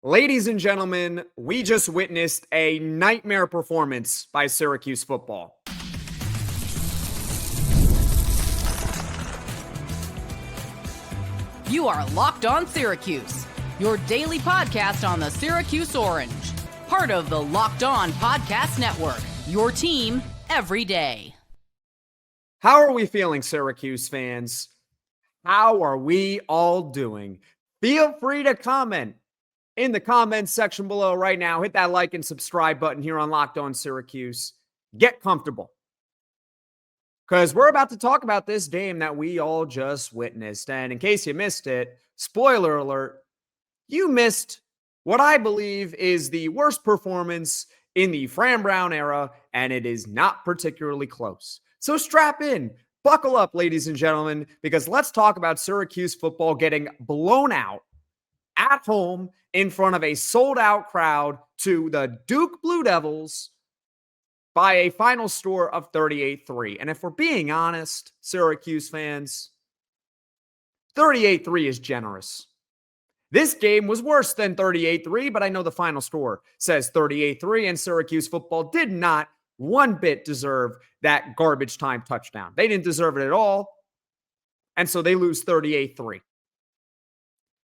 Ladies and gentlemen, we just witnessed a nightmare performance by Syracuse football. You are Locked On Syracuse, your daily podcast on the Syracuse Orange, part of the Locked On Podcast Network, your team every day. How are we feeling, Syracuse fans? How are we all doing? Feel free to comment in the comments section below right now. Hit that like and subscribe button here on Locked On Syracuse. Get comfortable, because we're about to talk about this game that we all just witnessed. And in case you missed it, spoiler alert, you missed what I believe is the worst performance in the Fran Brown era, and it is not particularly close. So strap in, buckle up, ladies and gentlemen, because let's talk about Syracuse football getting blown out at home in front of a sold-out crowd to the Duke Blue Devils by a final score of 38-3. And if we're being honest, Syracuse fans, 38-3 is generous. This game was worse than 38-3, but I know the final score says 38-3, and Syracuse football did not one bit deserve that garbage time touchdown. They didn't deserve it at all, and so they lose 38-3.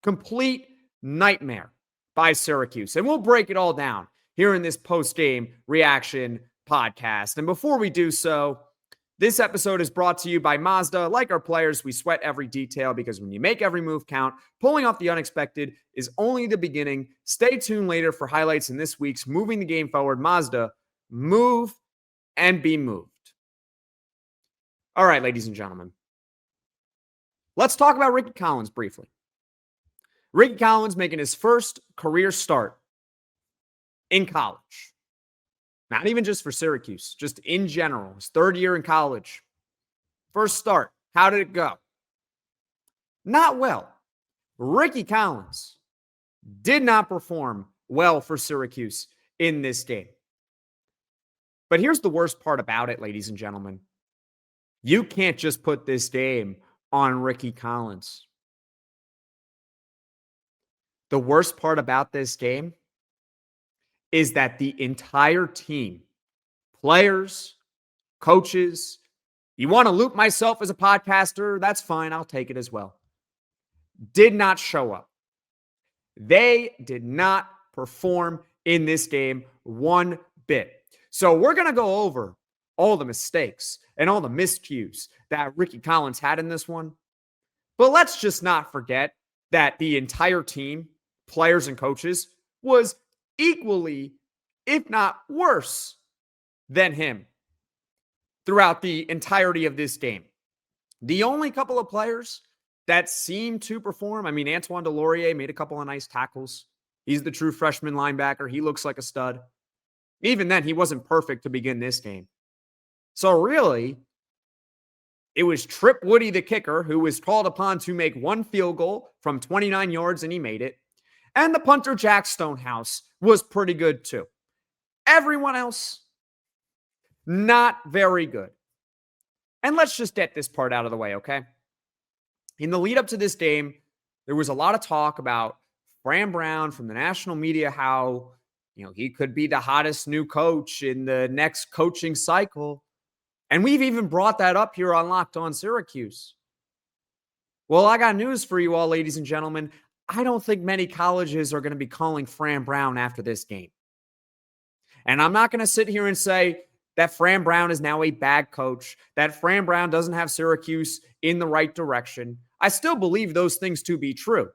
Complete nightmare by Syracuse. And we'll break it all down here in this post-game reaction podcast. And before we do so, this episode is brought to you by Mazda. Like our players, we sweat every detail, because when you make every move count, pulling off the unexpected is only the beginning. Stay tuned later for highlights in this week's Moving the Game Forward. Mazda, move and be moved. All right, ladies and gentlemen, let's talk about Rickie Collins briefly. Rickie Collins making his first career start in college. Not even just for Syracuse, just in general. His third year in college. First start. How did it go? Not well. Rickie Collins did not perform well for Syracuse in this game. But here's the worst part about it, ladies and gentlemen. You can't just put this game on Rickie Collins. The worst part about this game is that the entire team, players, coaches, you want to loop myself as a podcaster, that's fine, I'll take it as well, did not show up. They did not perform in this game one bit. So we're going to go over all the mistakes and all the miscues that Rickie Collins had in this one. But let's just not forget that the entire team, players and coaches, was equally, if not worse, than him throughout the entirety of this game. The only couple of players that seemed to perform, Antoine Delorier made a couple of nice tackles. He's the true freshman linebacker. He looks like a stud. Even then, he wasn't perfect to begin this game. So really, it was Trip Woody, the kicker, who was called upon to make one field goal from 29 yards, and he made it. And the punter, Jack Stonehouse, was pretty good too. Everyone else, not very good. And let's just get this part out of the way, okay? In the lead up to this game, there was a lot of talk about Fran Brown from the national media, how he could be the hottest new coach in the next coaching cycle. And we've even brought that up here on Locked On Syracuse. Well, I got news for you all, ladies and gentlemen. I don't think many colleges are going to be calling Fran Brown after this game. And I'm not going to sit here and say that Fran Brown is now a bad coach, that Fran Brown doesn't have Syracuse in the right direction. I still believe those things to be true.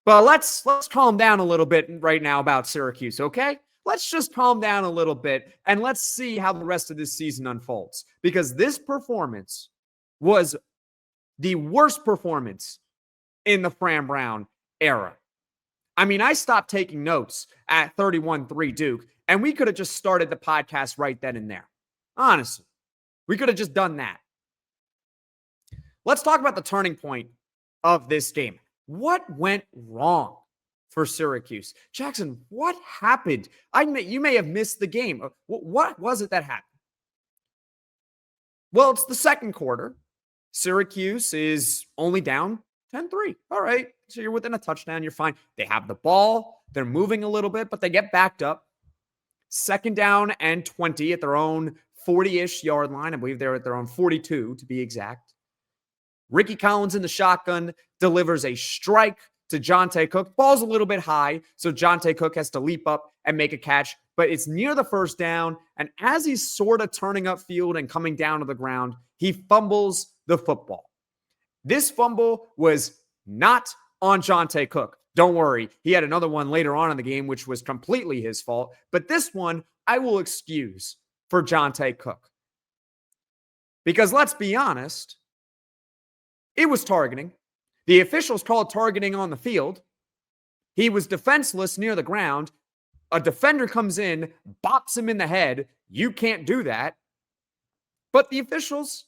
But let's calm down a little bit right now about Syracuse, okay? Let's just calm down a little bit and let's see how the rest of this season unfolds. Because this performance was the worst performance in the Fran Brown era. I stopped taking notes at 31-3 Duke, and we could have just started the podcast right then and there. Honestly, we could have just done that. Let's talk about the turning point of this game. What went wrong for Syracuse? Jackson, what happened? You may have missed the game. What was it that happened? Well, it's the second quarter. Syracuse is only down 10-3. All right. So you're within a touchdown. You're fine. They have the ball. They're moving a little bit, but they get backed up. 2nd down and 20 at their own 40-ish yard line. I believe they're at their own 42 to be exact. Rickie Collins in the shotgun delivers a strike to Jonte Cook. Ball's a little bit high, so Jonte Cook has to leap up and make a catch, but it's near the 1st down, and as he's sort of turning upfield and coming down to the ground, he fumbles the football. This fumble was not on Jonte Cook. Don't worry, he had another one later on in the game, which was completely his fault, but this one I will excuse for Jonte Cook. Because let's be honest, it was targeting. The officials called targeting on the field. He was defenseless near the ground. A defender comes in, bops him in the head. You can't do that. But the officials,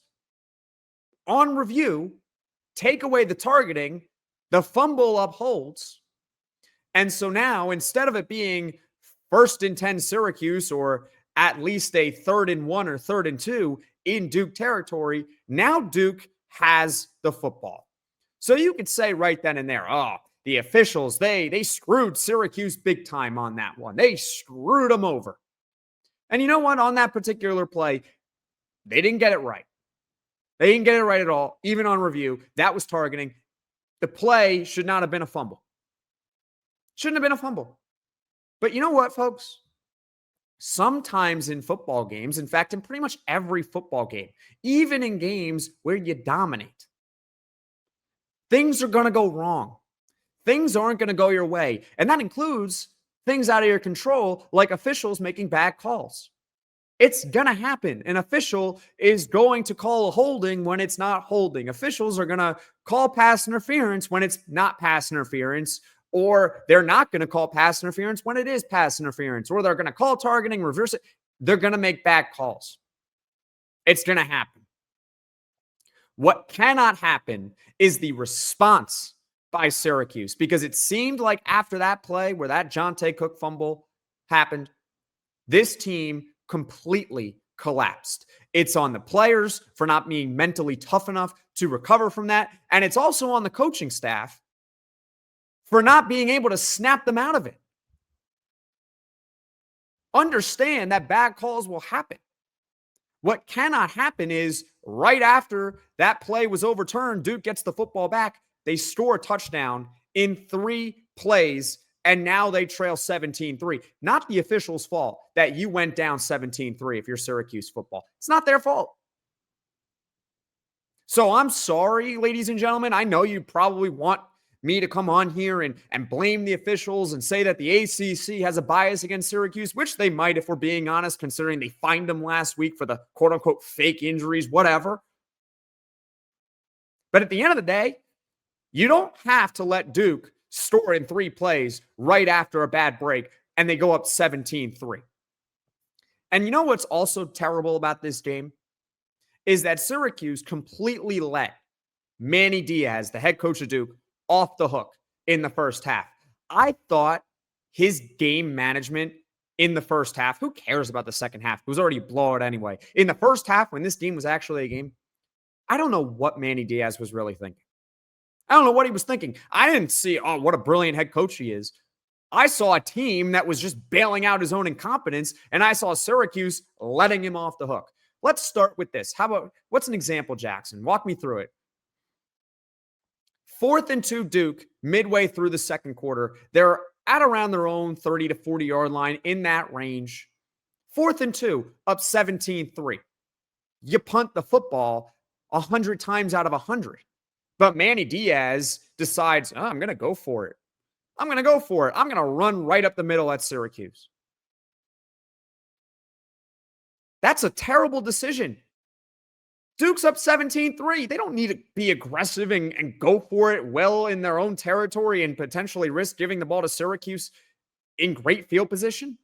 on review, take away the targeting. The fumble upholds. And so now, instead of it being 1st and 10 Syracuse or at least a 3rd and 1 or 3rd and 2 in Duke territory, now Duke has the football. So you could say right then and there, oh, the officials, they screwed Syracuse big time on that one. They screwed them over. And you know what? On that particular play, they didn't get it right. They didn't get it right at all, even on review. That was targeting. The play should not have been a fumble. Shouldn't have been a fumble. But you know what, folks? Sometimes in football games, in fact, in pretty much every football game, even in games where you dominate, things are going to go wrong. Things aren't going to go your way. And that includes things out of your control, like officials making bad calls. It's going to happen. An official is going to call a holding when it's not holding. Officials are going to call pass interference when it's not pass interference, or they're not going to call pass interference when it is pass interference, or they're going to call targeting, reverse it. They're going to make bad calls. It's going to happen. What cannot happen is the response by Syracuse, because it seemed like after that play where that Jonte Cook fumble happened, this team completely collapsed. It's on the players for not being mentally tough enough to recover from that, and it's also on the coaching staff for not being able to snap them out of it. Understand that bad calls will happen. What cannot happen is right after that play was overturned, Duke gets the football back. They score a touchdown in 3 plays, and now they trail 17-3. Not the officials' fault that you went down 17-3 if you're Syracuse football. It's not their fault. So I'm sorry, ladies and gentlemen. I know you probably want me to come on here and blame the officials and say that the ACC has a bias against Syracuse, which they might if we're being honest, considering they fined them last week for the quote-unquote fake injuries, whatever. But at the end of the day, you don't have to let Duke score in 3 plays right after a bad break and they go up 17-3. And you know what's also terrible about this game is that Syracuse completely let Manny Diaz, the head coach of Duke, off the hook in the first half. I thought his game management in the first half, who cares about the second half? It was already a blowout anyway. In the first half, when this game was actually a game, I don't know what Manny Diaz was really thinking. I don't know what he was thinking. I didn't see, oh, what a brilliant head coach he is. I saw a team that was just bailing out his own incompetence, and I saw Syracuse letting him off the hook. Let's start with this. What's an example, Jackson? Walk me through it. 4th and 2 Duke, midway through the second quarter. They're at around their own 30 to 40 yard line, in that range. 4th and 2, up 17-3. You punt the football 100 times out of 100. But Manny Diaz decides, I'm going to go for it. I'm going to run right up the middle at Syracuse. That's a terrible decision. Duke's up 17-3. They don't need to be aggressive and go for it well in their own territory and potentially risk giving the ball to Syracuse in great field position.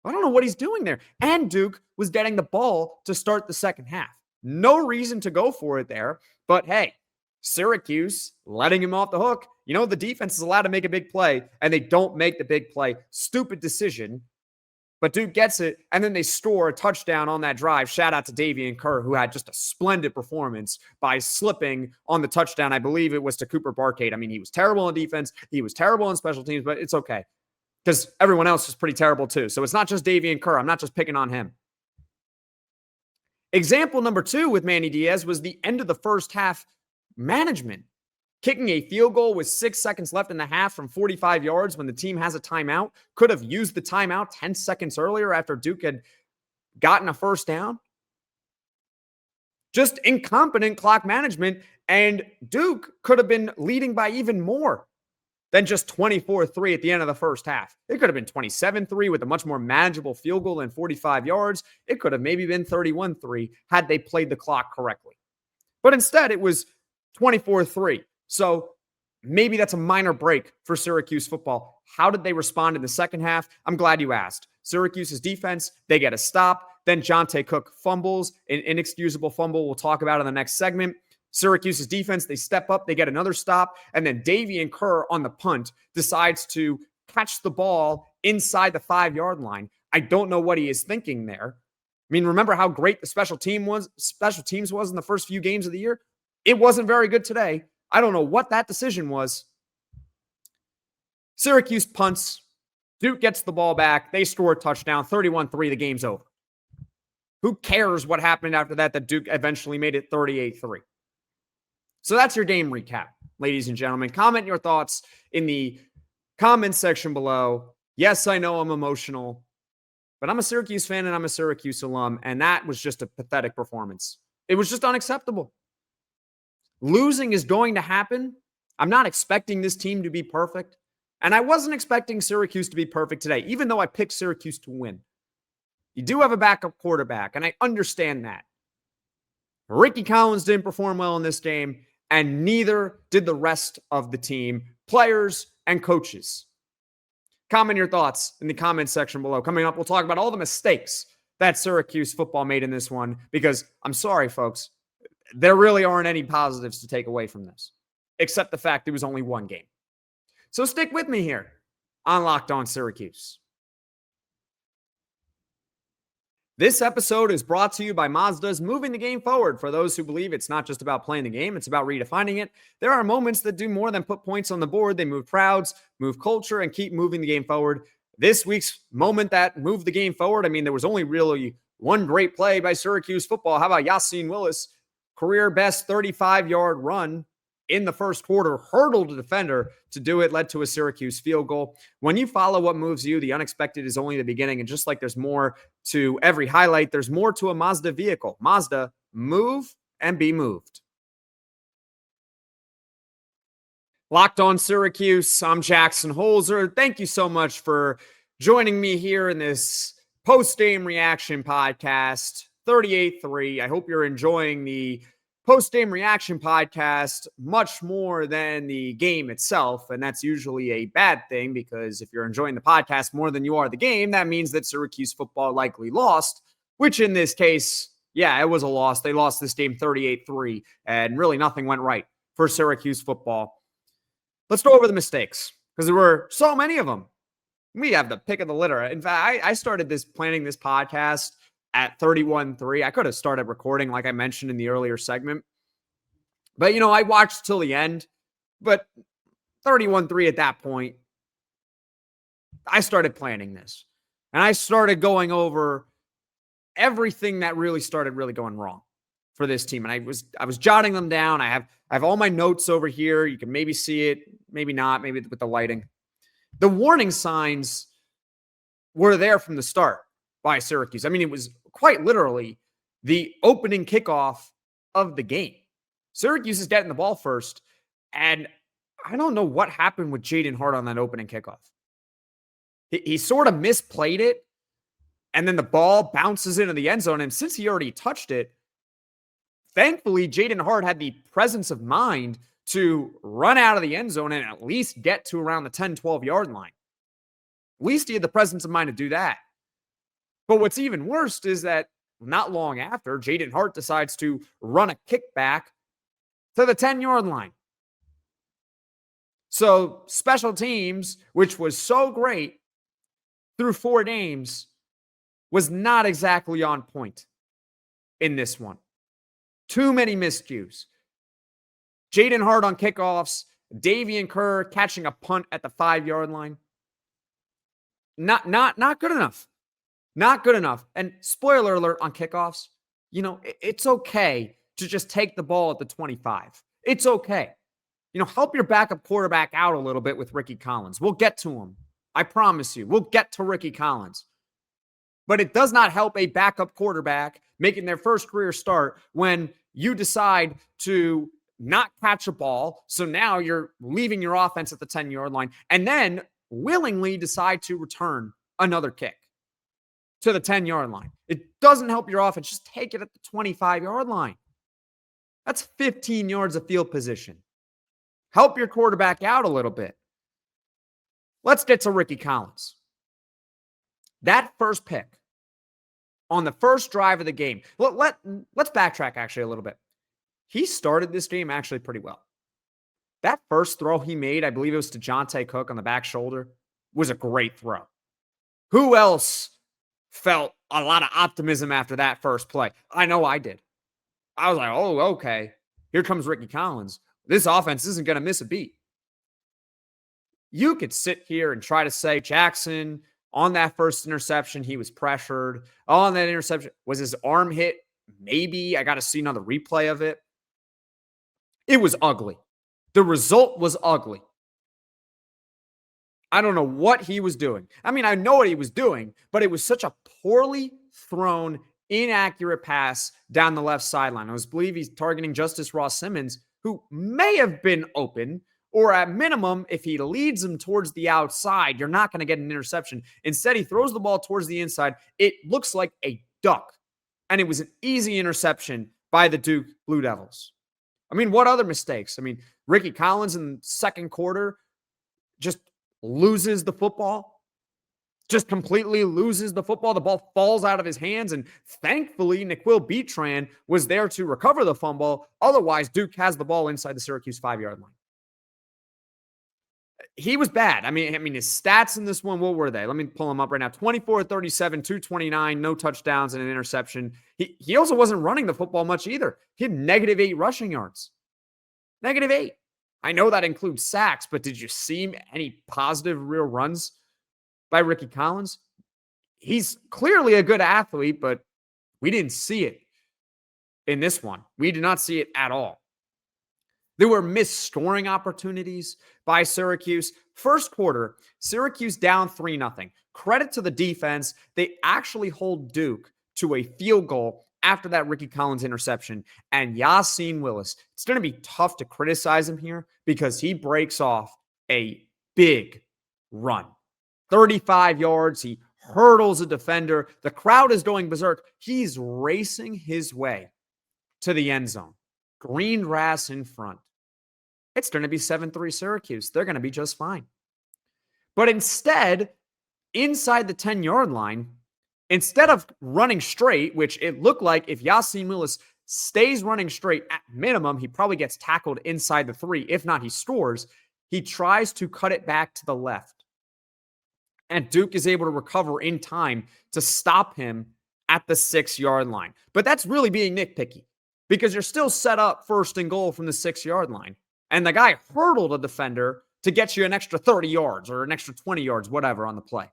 I don't know what he's doing there. And Duke was getting the ball to start the second half. No reason to go for it there. But hey, Syracuse letting him off the hook. You know, the defense is allowed to make a big play, and they don't make the big play. Stupid decision. But Duke gets it, and then they score a touchdown on that drive. Shout out to Davian Kerr, who had just a splendid performance by slipping on the touchdown. I believe it was to Cooper Barcade. I mean, he was terrible on defense. He was terrible on special teams, but it's okay because everyone else was pretty terrible too. So it's not just Davian Kerr. I'm not just picking on him. Example number 2 with Manny Diaz was the end of the first half management. Kicking a field goal with 6 seconds left in the half from 45 yards when the team has a timeout. Could have used the timeout 10 seconds earlier after Duke had gotten a first down. Just incompetent clock management, and Duke could have been leading by even more than just 24-3 at the end of the first half. It could have been 27-3 with a much more manageable field goal than 45 yards. It could have maybe been 31-3 had they played the clock correctly. But instead, it was 24-3. So maybe that's a minor break for Syracuse football. How did they respond in the second half? I'm glad you asked. Syracuse's defense, they get a stop. Then Jonte Cook fumbles, an inexcusable fumble we'll talk about in the next segment. Syracuse's defense, they step up, they get another stop. And then Davian Kerr on the punt decides to catch the ball inside the 5-yard line. I don't know what he is thinking there. I mean, remember how great the special teams was in the first few games of the year? It wasn't very good today. I don't know what that decision was. Syracuse punts. Duke gets the ball back. They score a touchdown. 31-3, the game's over. Who cares what happened after that Duke eventually made it 38-3? So that's your game recap, ladies and gentlemen. Comment your thoughts in the comment section below. Yes, I know I'm emotional, but I'm a Syracuse fan and I'm a Syracuse alum, and that was just a pathetic performance. It was just unacceptable. Losing is going to happen. I'm not expecting this team to be perfect. And I wasn't expecting Syracuse to be perfect today, even though I picked Syracuse to win. You do have a backup quarterback, and I understand that. Rickie Collins didn't perform well in this game, and neither did the rest of the team, players and coaches. Comment your thoughts in the comment section below. Coming up, we'll talk about all the mistakes that Syracuse football made in this one, because I'm sorry, folks, there really aren't any positives to take away from this, except the fact it was only one game. So stick with me here on Locked On Syracuse. This episode is brought to you by Mazda's Moving the Game Forward. For those who believe it's not just about playing the game, it's about redefining it. There are moments that do more than put points on the board. They move crowds, move culture, and keep moving the game forward. This week's moment that moved the game forward, I mean, there was only really one great play by Syracuse football. How about Yassine Willis? Career best 35-yard run in the first quarter, hurdled a defender to do it, led to a Syracuse field goal. When you follow what moves you, the unexpected is only the beginning. And just like there's more to every highlight, there's more to a Mazda vehicle. Mazda, move and be moved. Locked On Syracuse, I'm Jackson Holzer. Thank you so much for joining me here in this post-game reaction podcast. 38-3. I hope you're enjoying the post-game reaction podcast much more than the game itself, and that's usually a bad thing, because if you're enjoying the podcast more than you are the game, that means that Syracuse football likely lost, which in this case, yeah, it was a loss. They lost this game 38-3, and really nothing went right for Syracuse football. Let's go over the mistakes, because there were so many of them. We have the pick of the litter. In fact, I started planning this podcast at 31-3. I could have started recording like I mentioned in the earlier segment. But, I watched till the end. But 31-3 at that point, I started planning this. And I started going over everything that really started going wrong for this team. And I was jotting them down. I have all my notes over here. You can maybe see it, maybe not, maybe with the lighting. The warning signs were there from the start by Syracuse. I mean, it was quite literally the opening kickoff of the game. Syracuse is getting the ball first, and I don't know what happened with Jaden Hart on that opening kickoff. He sort of misplayed it, and then the ball bounces into the end zone, and since he already touched it, thankfully, Jaden Hart had the presence of mind to run out of the end zone and at least get to around the 10, 12-yard line. At least he had the presence of mind to do that. But what's even worse is that not long after, Jaden Hart decides to run a kickback to the 10-yard line. So special teams, which was so great through 4 games, was not exactly on point in this one. Too many miscues. Jaden Hart on kickoffs, Davian Kerr catching a punt at the 5-yard line. Not good enough. Not good enough. And spoiler alert on kickoffs, it's okay to just take the ball at the 25. It's okay. Help your backup quarterback out a little bit with Rickie Collins. We'll get to him. I promise you. We'll get to Rickie Collins. But it does not help a backup quarterback making their first career start when you decide to not catch a ball. So now you're leaving your offense at the 10-yard line and then willingly decide to return another kick to the 10-yard line. It doesn't help your offense. Just take it at the 25-yard line. That's 15 yards of field position. Help your quarterback out a little bit. Let's get to Rickie Collins. That first pick on the first drive of the game. Let's backtrack actually a little bit. He started this game actually pretty well. That first throw he made, I believe it was to Jonte Cook on the back shoulder, was a great throw. Who else felt a lot of optimism after that first play? I know I did. I was like, oh, okay. Here comes Rickie Collins. This offense isn't going to miss a beat. You could sit here and try to say Jackson, on that first interception, he was pressured. On that interception, was his arm hit? Maybe. I got to see another replay of it. It was ugly. The result was ugly. I don't know what he was doing. I mean, I know what he was doing, but it was such a poorly thrown, inaccurate pass down the left sideline. I believe he's targeting Justice Ross Simmons, who may have been open, or at minimum, if he leads him towards the outside, you're not going to get an interception. Instead, he throws the ball towards the inside. It looks like a duck, and it was an easy interception by the Duke Blue Devils. I mean, what other mistakes? I mean, Rickie Collins in the second quarter just loses the football. Just completely loses the football. The ball falls out of his hands, and thankfully, Niquil Beatran was there to recover the fumble. Otherwise, Duke has the ball inside the Syracuse 5-yard line. He was bad. I mean, his stats in this one, what were they? Let me pull them up right now. 24-37, 229, no touchdowns and an interception. He also wasn't running the football much either. He had -8 rushing yards. -8. I know that includes sacks, but did you see any positive real runs by Rickie Collins? He's clearly a good athlete, but we didn't see it in this one. We did not see it at all. There were missed scoring opportunities by Syracuse. First quarter, Syracuse down 3-0. Credit to the defense. They actually hold Duke to a field goal after that Rickie Collins interception. And Yassine Willis, it's going to be tough to criticize him here because he breaks off a big run. 35 yards. He hurdles a defender. The crowd is going berserk. He's racing his way to the end zone. Green grass in front. It's going to be 7-3 Syracuse. They're going to be just fine. But instead, inside the 10-yard line, instead of running straight, which it looked like if Yassine Willis stays running straight, at minimum, he probably gets tackled inside the 3. If not, he scores. He tries to cut it back to the left. And Duke is able to recover in time to stop him at the 6-yard line. But that's really being nitpicky because you're still set up 1st and goal from the 6-yard line. And the guy hurdled a defender to get you an extra 30 yards or an extra 20 yards, whatever, on the play.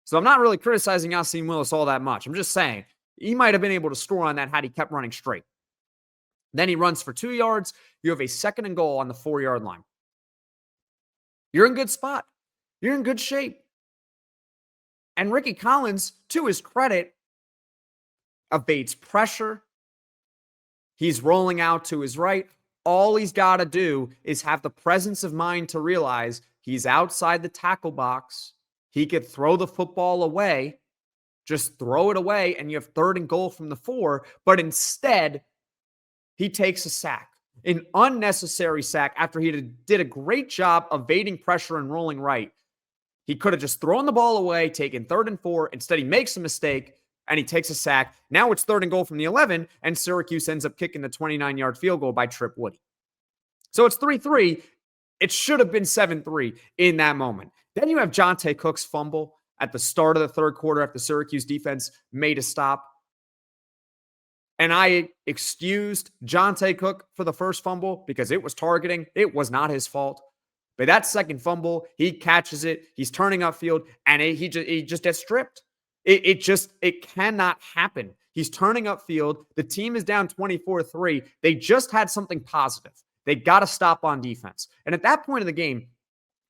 So I'm not really criticizing Yassine Willis all that much. I'm just saying he might have been able to score on that had he kept running straight. Then he runs for 2 yards. You have a 2nd and goal on the 4-yard line. You're in good spot. You're in good shape. And Rickie Collins, to his credit, evades pressure. He's rolling out to his right. All he's got to do is have the presence of mind to realize he's outside the tackle box. He could throw the football away, just throw it away, and you have 3rd and goal from the 4. But instead, he takes a sack, an unnecessary sack after he did a great job evading pressure and rolling right. He could have just thrown the ball away, taken 3rd and 4. Instead, he makes a mistake, and he takes a sack. Now it's 3rd and goal from the 11, and Syracuse ends up kicking the 29-yard field goal by Trip Woody. So it's 3-3. It should have been 7-3 in that moment. Then you have Jonte Cook's fumble. at the start of the third quarter after the Syracuse defense made a stop. And I excused Jonte Cook for the first fumble because it was targeting. It was not his fault. But that second fumble, he catches it. He's turning upfield, and he just gets stripped. It cannot happen. He's turning upfield. The team is down 24-3. They just had something positive. They got to stop on defense. And at that point of the game,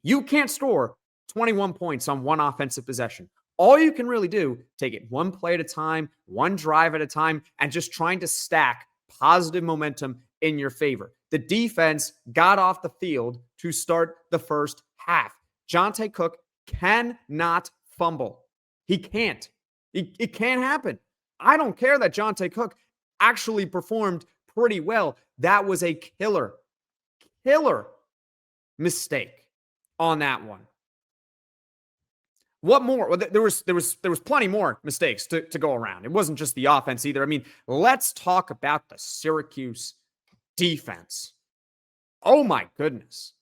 you can't score 21 points on one offensive possession. All you can really do, take it one play at a time, one drive at a time, and just trying to stack positive momentum in your favor. The defense got off the field to start the first half. Jonte Cook cannot fumble. He can't. It can't happen. I don't care that Jonte Cook actually performed pretty well. That was a killer mistake on that one. What more? Well, there was plenty more mistakes to go around. It wasn't just the offense either. I mean, let's talk about the Syracuse defense. Oh my goodness.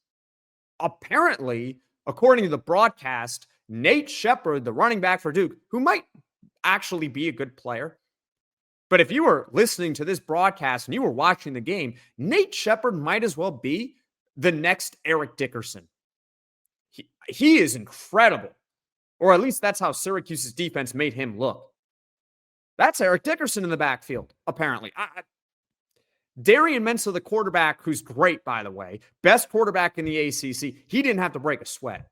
Apparently, according to the broadcast, Nate Shepherd, the running back for Duke, who might actually be a good player, but if you were listening to this broadcast and you were watching the game, Nate Shepherd might as well be the next Eric Dickerson. He is incredible. Or at least that's how Syracuse's defense made him look. That's Eric Dickerson in the backfield, apparently. Darian Mensah, the quarterback, who's great, by the way, best quarterback in the ACC, he didn't have to break a sweat.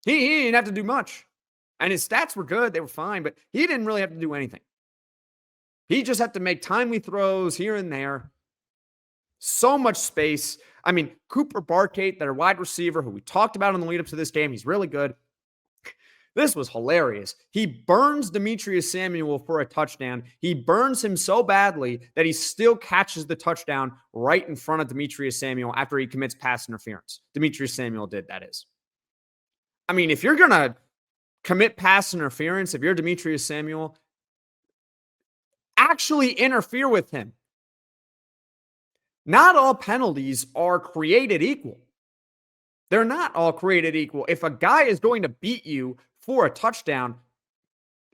He didn't have to do much. And his stats were good. They were fine, but he didn't really have to do anything. He just had to make timely throws here and there. So much space. I mean, Cooper Barkate, their wide receiver, who we talked about in the lead up to this game, he's really good. This was hilarious. He burns Demetrius Samuel for a touchdown. He burns him so badly that he still catches the touchdown right in front of Demetrius Samuel after he commits pass interference. Demetrius Samuel did, that is. I mean, if you're going to commit pass interference, if you're Demetrius Samuel, actually interfere with him. Not all penalties are created equal. They're not all created equal. If a guy is going to beat you for a touchdown,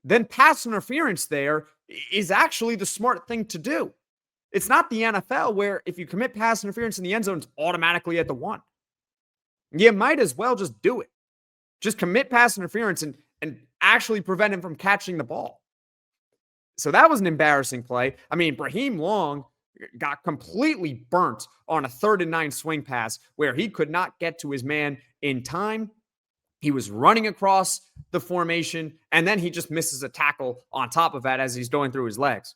then pass interference there is actually the smart thing to do. It's not the NFL where if you commit pass interference in the end zone, it's automatically at the one. You might as well just do it. Just commit pass interference and actually prevent him from catching the ball. So that was an embarrassing play. I mean, Brahim Long got completely burnt on a 3rd and 9 swing pass where he could not get to his man in time. He was running across the formation, and then he just misses a tackle on top of that as he's going through his legs.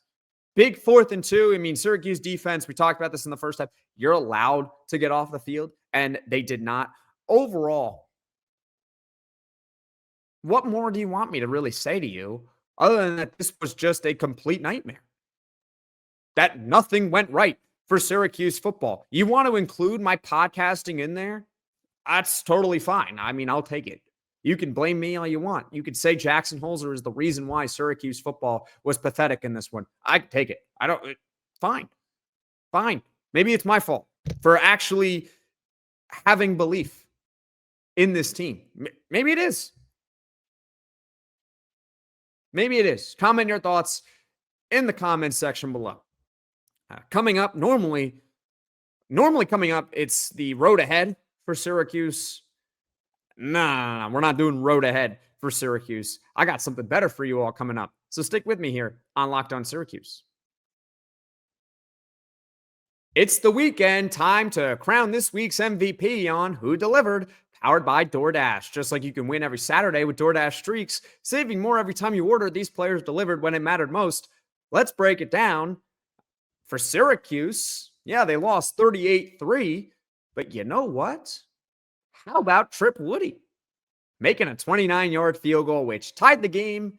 Big 4th and 2. I mean, Syracuse defense, we talked about this in the first half. You're allowed to get off the field, and they did not. Overall, what more do you want me to really say to you other than that this was just a complete nightmare? That nothing went right for Syracuse football. You want to include my podcasting in there? That's totally fine. I mean, I'll take it. You can blame me all you want. You could say Jackson Holzer is the reason why Syracuse football was pathetic in this one. I can take it. Fine. Maybe it's my fault for actually having belief in this team. Maybe it is. Maybe it is. Comment your thoughts in the comments section below. Coming up, normally coming up, it's the road ahead for Syracuse. No, we're not doing road ahead for Syracuse. I got something better for you all coming up. So stick with me here on Locked On Syracuse. It's the weekend. Time to crown this week's MVP on Who Delivered, powered by DoorDash. Just like you can win every Saturday with DoorDash Streaks, saving more every time you order. These players delivered when it mattered most. Let's break it down. For Syracuse, yeah, they lost 38-3, but you know what? How about Trip Woody making a 29-yard field goal, which tied the game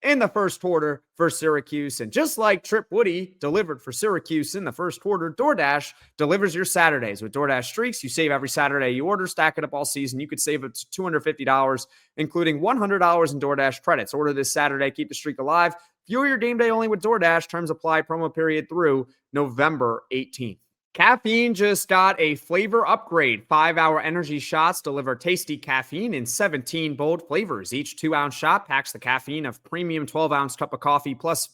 in the first quarter for Syracuse. And just like Trip Woody delivered for Syracuse in the first quarter, DoorDash delivers your Saturdays. With DoorDash Streaks, you save every Saturday you order, stack it up all season. You could save up to $250, including $100 in DoorDash credits. Order this Saturday, keep the streak alive. Fuel your game day only with DoorDash. Terms apply, promo period through November 18th. Caffeine just got a flavor upgrade. 5-hour energy shots deliver tasty caffeine in 17 bold flavors. Each 2-ounce shot packs the caffeine of premium 12-ounce cup of coffee plus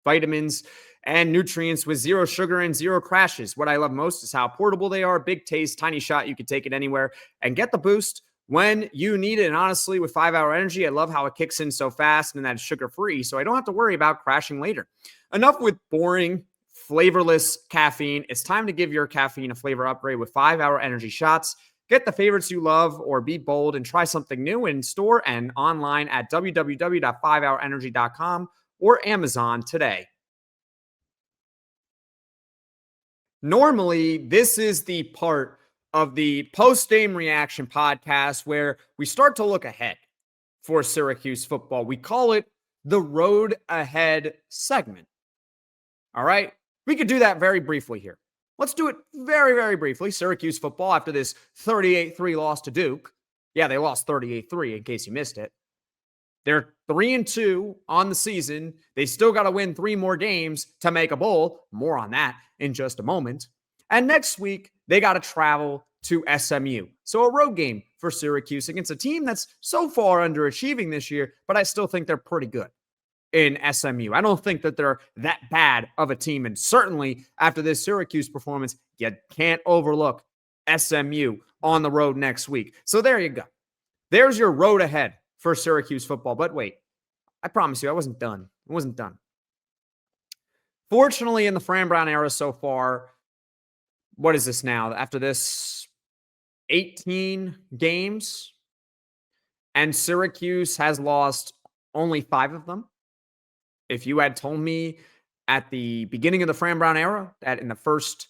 vitamins and nutrients with zero sugar and zero crashes. What I love most is how portable they are. Big taste, tiny shot. You can take it anywhere and get the boost when you need it. And honestly, with 5-hour energy, I love how it kicks in so fast and that it's sugar-free, so I don't have to worry about crashing later. Enough with boring, flavorless caffeine. It's time to give your caffeine a flavor upgrade with 5-hour energy shots. Get the favorites you love or be bold and try something new in store and online at www.5hourenergy.com or Amazon today. Normally, this is the part of the post-game reaction podcast where we start to look ahead for Syracuse football. We call it the Road Ahead segment. All right? We could do that very briefly here. Let's do it very, very briefly. Syracuse football, after this 38-3 loss to Duke. Yeah, they lost 38-3 in case you missed it. They're 3-2 on the season. They still got to win 3 more games to make a bowl. More on that in just a moment. And next week, they got to travel to SMU. So a road game for Syracuse against a team that's so far underachieving this year, but I still think they're pretty good in SMU. I don't think that they're that bad of a team. And certainly after this Syracuse performance, you can't overlook SMU on the road next week. So there you go. There's your road ahead for Syracuse football. But wait, I promise you, I wasn't done. I wasn't done. Fortunately, in the Fran Brown era so far, what is this now? After this 18 games, and Syracuse has lost only 5 of them. If you had told me at the beginning of the Fran Brown era that in the first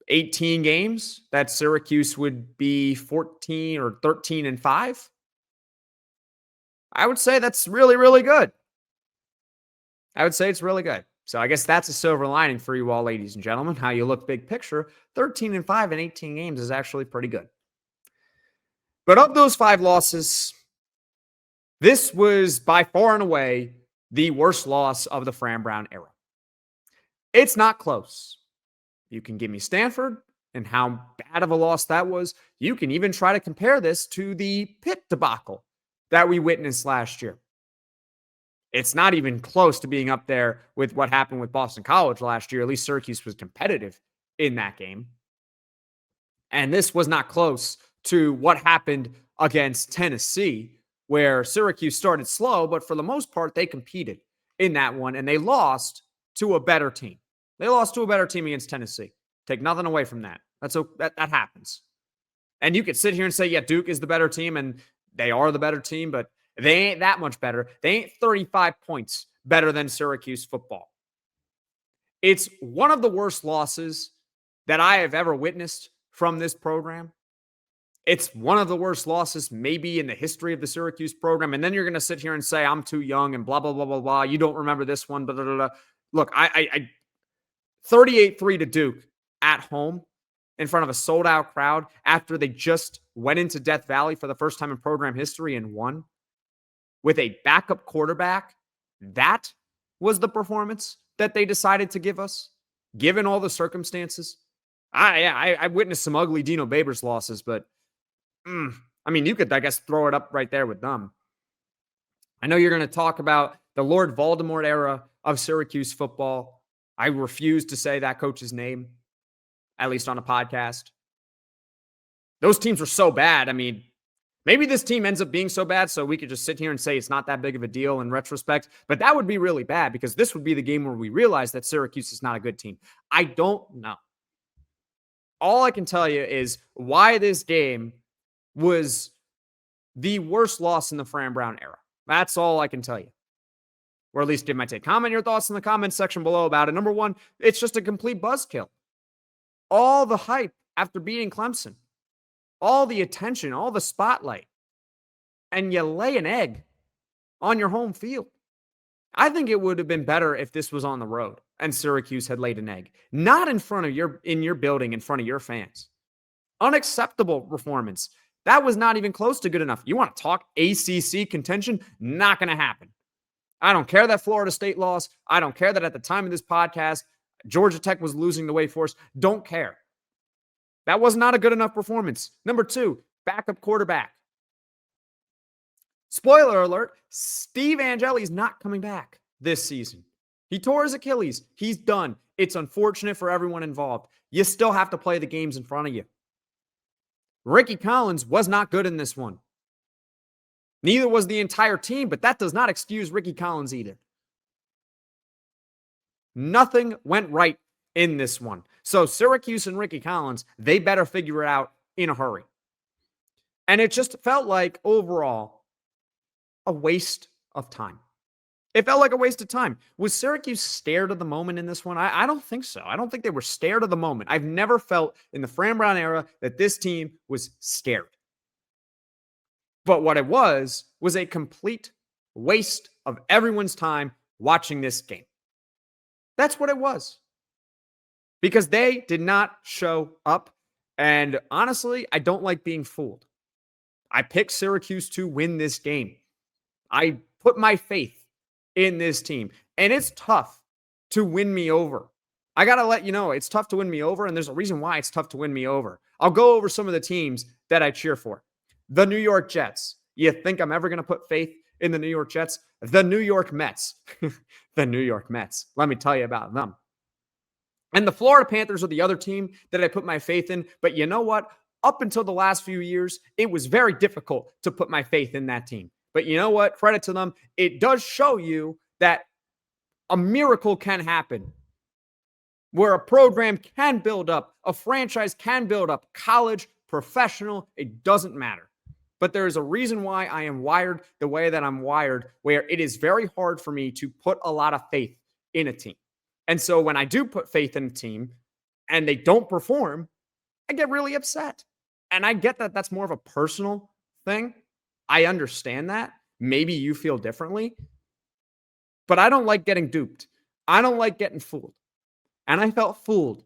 18 games that Syracuse would be 14 or 13-5, I would say that's really, really good. I would say it's really good. So I guess that's a silver lining for you all, ladies and gentlemen. How you look big picture, 13-5 in 18 games is actually pretty good. But of those 5 losses, this was by far and away the worst loss of the Fran Brown era. It's not close. You can give me Stanford and how bad of a loss that was. You can even try to compare this to the Pitt debacle that we witnessed last year. It's not even close to being up there with what happened with Boston College last year. At least Syracuse was competitive in that game. And this was not close to what happened against Tennessee, where Syracuse started slow, but for the most part, they competed in that one, and they lost to a better team. They lost to a better team against Tennessee. Take nothing away from that. That happens. And you could sit here and say, yeah, Duke is the better team, and they are the better team, but they ain't that much better. They ain't 35 points better than Syracuse football. It's one of the worst losses that I have ever witnessed from this program. It's one of the worst losses maybe in the history of the Syracuse program. And then you're going to sit here and say, I'm too young and blah, blah, blah, blah, blah. You don't remember this one. Blah, blah, blah, blah. Look, I 38-3 to Duke at home in front of a sold-out crowd after they just went into Death Valley for the first time in program history and won with a backup quarterback. That was the performance that they decided to give us, given all the circumstances. I witnessed some ugly Dino Babers losses, but I mean, you could, I guess, throw it up right there with them. I know you're going to talk about the Lord Voldemort era of Syracuse football. I refuse to say that coach's name, at least on a podcast. Those teams were so bad. I mean, maybe this team ends up being so bad so we could just sit here and say it's not that big of a deal in retrospect, but that would be really bad because this would be the game where we realize that Syracuse is not a good team. I don't know. All I can tell you is why this game was the worst loss in the Fran Brown era. That's all I can tell you. Or at least give my take. Comment your thoughts in the comments section below about it. Number one, it's just a complete buzzkill. All the hype after beating Clemson, all the attention, all the spotlight, and you lay an egg on your home field. I think it would have been better if this was on the road and Syracuse had laid an egg, not in front of in your building, in front of your fans. Unacceptable performance. That was not even close to good enough. You want to talk ACC contention? Not going to happen. I don't care that Florida State lost. I don't care that at the time of this podcast, Georgia Tech was losing to Wake Forest. Don't care. That was not a good enough performance. Number 2, backup quarterback. Spoiler alert, Steve Angeli is not coming back this season. He tore his Achilles. He's done. It's unfortunate for everyone involved. You still have to play the games in front of you. Rickie Collins was not good in this one. Neither was the entire team, but that does not excuse Rickie Collins either. Nothing went right in this one. So Syracuse and Rickie Collins, they better figure it out in a hurry. And it just felt like, overall, a waste of time. It felt like a waste of time. Was Syracuse scared of the moment in this one? I don't think so. I don't think they were scared of the moment. I've never felt in the Fran Brown era that this team was scared. But what it was a complete waste of everyone's time watching this game. That's what it was. Because they did not show up. And honestly, I don't like being fooled. I picked Syracuse to win this game. I put my faith in this team. And it's tough to win me over. I got to let you know, it's tough to win me over, and there's a reason why it's tough to win me over. I'll go over some of the teams that I cheer for. The New York Jets. You think I'm ever going to put faith in the New York Jets? The New York Mets. The New York Mets. Let me tell you about them. And the Florida Panthers are the other team that I put my faith in. But you know what? Up until the last few years, it was very difficult to put my faith in that team. But you know what? Credit to them. It does show you that a miracle can happen where a program can build up, a franchise can build up, college, professional, it doesn't matter. But there is a reason why I am wired the way that I'm wired, where it is very hard for me to put a lot of faith in a team. And so when I do put faith in a team and they don't perform, I get really upset. And I get that that's more of a personal thing. I understand that. Maybe you feel differently. But I don't like getting duped. I don't like getting fooled. And I felt fooled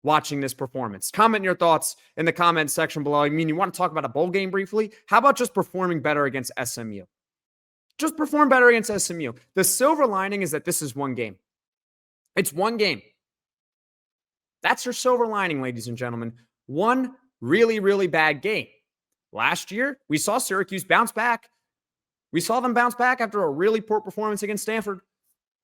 watching this performance. Comment your thoughts in the comment section below. I mean, you want to talk about a bowl game briefly? How about just performing better against SMU? Just perform better against SMU. The silver lining is that this is one game. It's one game. That's your silver lining, ladies and gentlemen. One really, really bad game. Last year, we saw Syracuse bounce back. We saw them bounce back after a really poor performance against Stanford.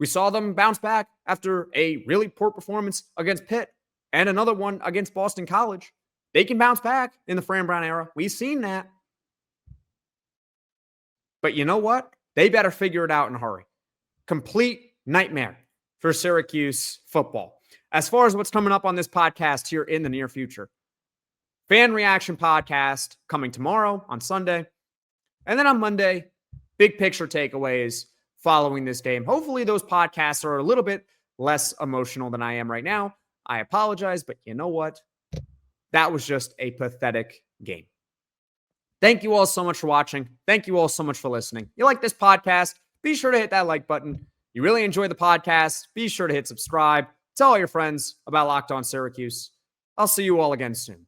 We saw them bounce back after a really poor performance against Pitt and another one against Boston College. They can bounce back in the Fran Brown era. We've seen that. But you know what? They better figure it out in a hurry. Complete nightmare for Syracuse football. As far as what's coming up on this podcast here in the near future, fan reaction podcast coming tomorrow on Sunday. And then on Monday, big picture takeaways following this game. Hopefully those podcasts are a little bit less emotional than I am right now. I apologize, but you know what? That was just a pathetic game. Thank you all so much for watching. Thank you all so much for listening. You like this podcast? Be sure to hit that like button. You really enjoy the podcast? Be sure to hit subscribe. Tell all your friends about Locked On Syracuse. I'll see you all again soon.